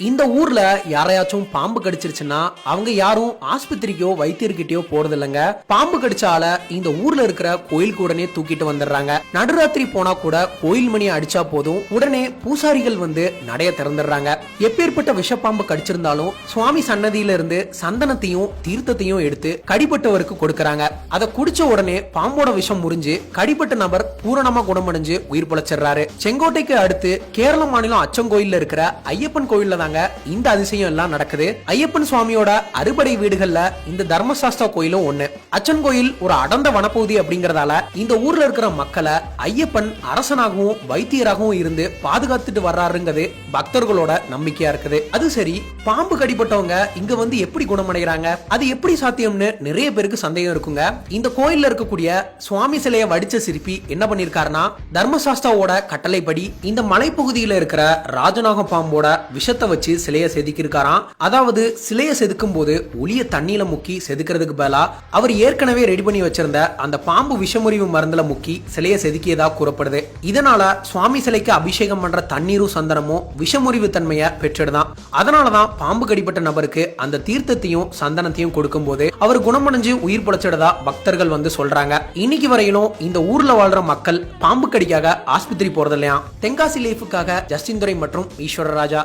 இந்த ஊர்ல யாரையாச்சும் பாம்பு கடிச்சிருச்சுன்னா அவங்க யாரும் ஆஸ்பத்திரிக்கோ வைத்தியர்கிட்டயோ போறது இல்லைங்க. பாம்பு கடிச்சால இந்த ஊர்ல இருக்கிற கோயிலுக்கு உடனே தூக்கிட்டு வந்துடுறாங்க. நடுராத்திரி போனா கூட கோயில் மணி அடிச்சா போதும் உடனே பூசாரிகள் வந்து நடைய திறந்துடுறாங்க. எப்பேற்பட்ட விஷப்பாம்பு கடிச்சிருந்தாலும் சுவாமி சன்னதியில இருந்து சந்தனத்தையும் தீர்த்தத்தையும் எடுத்து கடிப்பட்டவருக்கு கொடுக்கறாங்க. அதை குடிச்ச உடனே பாம்போட விஷம் முறிஞ்சு கடிப்பட்ட நபர் பூரணமா குணமடைஞ்சு உயிர் பிழைச்சிடுறாரு. செங்கோட்டைக்கு அடுத்து கேரள மாநிலம் அச்சங்கோயில்ல இருக்கிற ஐயப்பன் கோயில்ல தாங்க இந்த அதிசயம் எல்லாம் நடக்குது. ஐயப்பன் சுவாமியோட அறுபடை வீடுகள்ல இந்த தர்மசாஸ்தா கோயிலும் ஒண்ணு. அச்சன் கோயில் ஒரு அடர்ந்த வனப்பகுதி அப்படிங்கறதால இந்த ஊர்ல இருக்கிற மக்களை ஐயப்பன் அரசனாகவும் வைத்தியராகவும் இருந்து பாதுகாத்துட்டு வர்றாருங்கிறது பக்தர்களோட நம்பிக்கையா இருக்குது. அது சரி, பாம்பு கடிப்பட்டவங்க இங்க வந்து எப்படி குணமடைகிறாங்க, அது எப்படி சாத்தியம்னு நிறைய பேருக்கு சந்தேகம் இருக்குங்க. இந்த கோயில்ல இருக்கக்கூடிய சுவாமி சிலையை வடிச்ச சிற்பி என்ன பண்ணிருக்காருன்னா, தர்மசாஸ்தாவோட கட்டளைப்படி இந்த மலைப்பகுதியில இருக்கிற ராஜநாக பாம்போட விஷத்தை வச்சு சிலையை செதுக்கிருக்காராம். அதாவது சிலையை செதுக்கும் போது ஒளிய தண்ணியில முக்கி செதுக்கிறதுக்கு பதிலா அவர் ஏற்கனவே ரெடி பண்ணி வச்சிருந்த அந்த பாம்பு விஷமுறிவு மருந்துல முக்கி சிலையை செதுக்கியதா கூறப்படுது. இதனால சுவாமி சிலைக்கு அபிஷேகம் பண்ற தண்ணீரும் சந்தனமும் விஷமுறிவு தன்மையை பெற்றுடுதான். அதனாலதான் பாம்பு கடிப்பட்ட நபருக்கு அந்த தீர்த்தத்தையும் சந்தனத்தையும் கொடுக்கும் போது அவர் குணமடைஞ்சு உயிர் பிழைச்சிடதா பக்தர்கள் வந்து சொல்றாங்க. இன்னைக்கு வரையிலும் இந்த ஊர்ல வாழ்ற மக்கள் பாம்பு கடிக்காக ஆஸ்பத்திரி போறது இல்லையா. தென்காசி லைஃபுக்காக ஜஸ்டின் துரை மற்றும் ஈஸ்வரராஜா.